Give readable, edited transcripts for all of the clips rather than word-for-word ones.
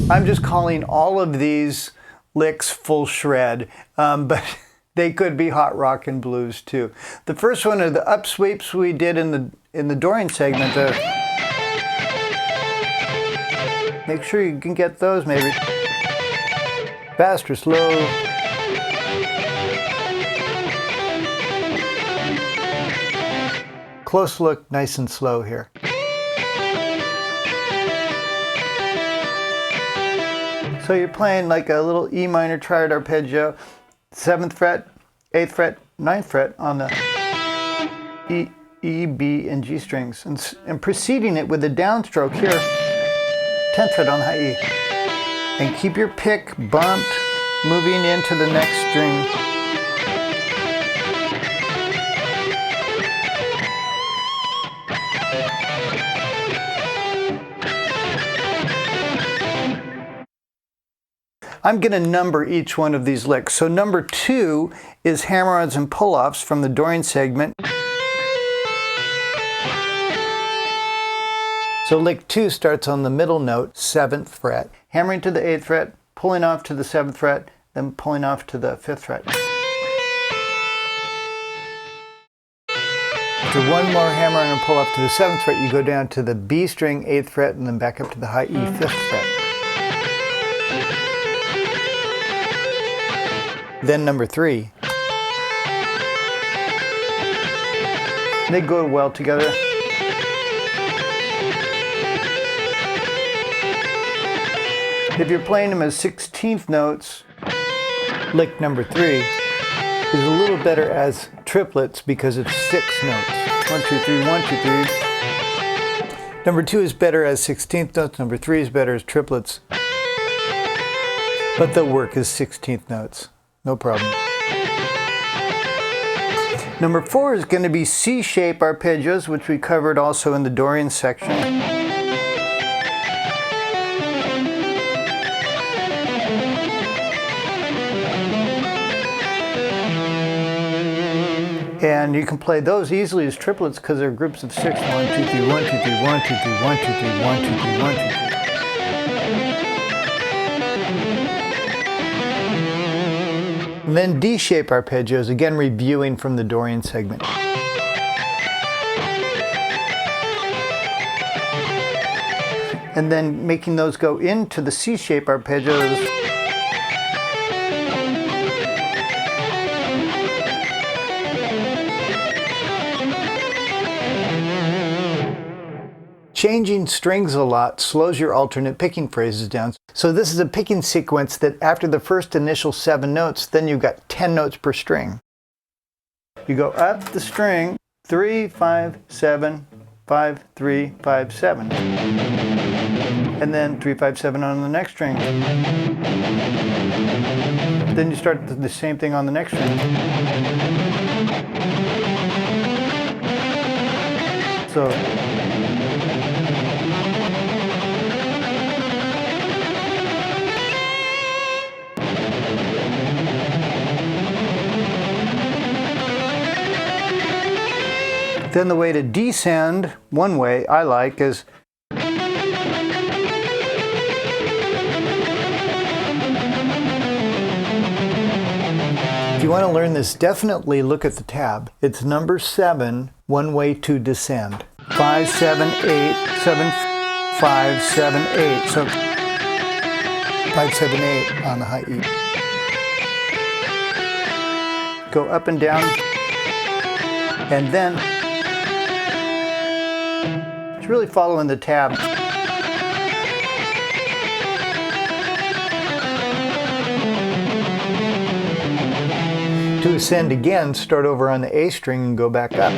I'm just calling all of these licks full shred, but they could be hot rock and blues too. The first one are the upsweeps we did in the Dorian segment. Make sure you can get those maybe. Fast or slow. Close look, nice and slow here. So you're playing like a little E minor triad arpeggio, 7th fret, 8th fret, 9th fret on the E, B, and G strings, and preceding it with a downstroke here, 10th fret on the high E. And keep your pick bumped, moving into the next string. I'm going to number each one of these licks. So number 2 is hammer-ons and pull-offs from the Dorian segment. So lick 2 starts on the middle note, 7th fret, hammering to the 8th fret, pulling off to the 7th fret, then pulling off to the 5th fret. After one more hammer and pull off to the 7th fret, you go down to the B string, 8th fret, and then back up to the high E, 5th fret. Then number 3. They go well together. If you're playing them as 16th notes, lick number 3 is a little better as triplets because it's 6 notes. 1, 2, 3, 1, 2, 3. Number 2 is better as 16th notes. Number 3 is better as triplets. But they'll work as 16th notes. No problem. Number 4 is going to be C-shape arpeggios, which we covered also in the Dorian section. And you can play those easily as triplets because they're groups of 6. 1, 2, 3, 1, 2, 3, 1, 2, 3, 1, 2, 3, 1, 2, 3, 1, 2, 3, 1, 2, 3. And then D-shape arpeggios, again reviewing from the Dorian segment. And then making those go into the C-shape arpeggios. Changing strings a lot slows your alternate picking phrases down. So this is a picking sequence that after the first initial 7 notes, then you've got 10 notes per string. You go up the string, 3, 5, 7, 5, 3, 5, 7. And then 3, 5, 7 on the next string. Then you start the same thing on the next string. So then the way to descend, one way I like, is if you want to learn this, definitely look at the tab. It's number 7, one way to descend. 5, 7, 8, 7, 5, 7, 8. So 5, 7, 8 on the high E. Go up and down, and then it's really following the tab. To ascend again, start over on the A string and go back up.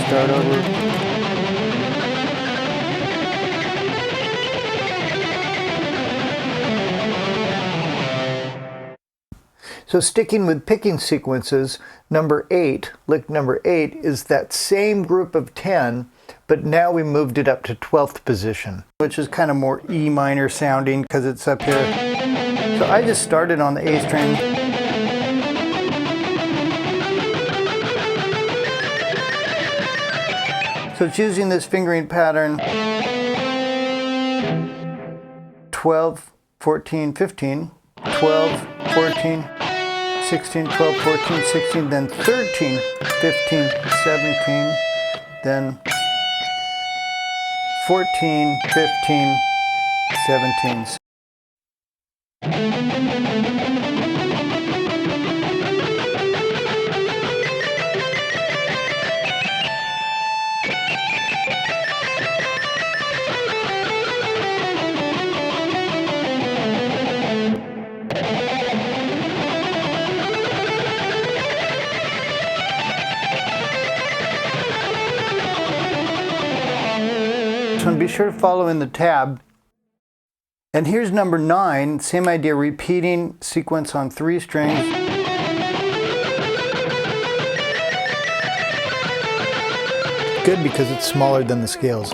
Start over. So sticking with picking sequences, number 8, lick number 8, is that same group of 10, but now we moved it up to 12th position, which is kind of more E minor sounding because it's up here. So I just started on the A string, So it's using this fingering pattern 12, 14, 15, 12, 14, 16, 12, 14, 16, then 13, 15, 17, then 14, 15, 17. So be sure to follow in the tab. And here's number 9, same idea, repeating sequence on 3 strings. Good because it's smaller than the scales.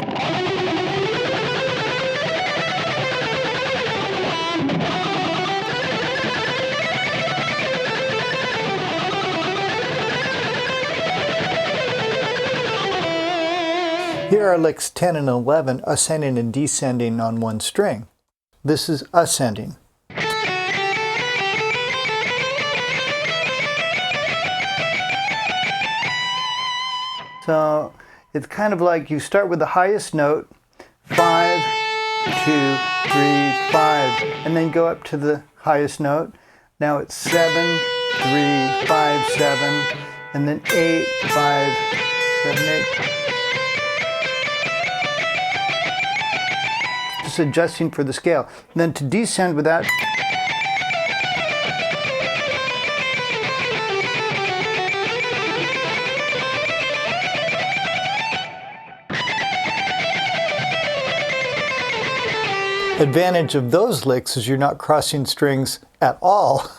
Here are licks 10 and 11 ascending and descending on one string. This is ascending. So it's kind of like you start with the highest note, 5, 2, 3, 5, and then go up to the highest note. Now it's 7, 3, 5, 7, and then 8, 5, 7, 8. Just adjusting for the scale. And then to descend with that, advantage of those licks is you're not crossing strings at all.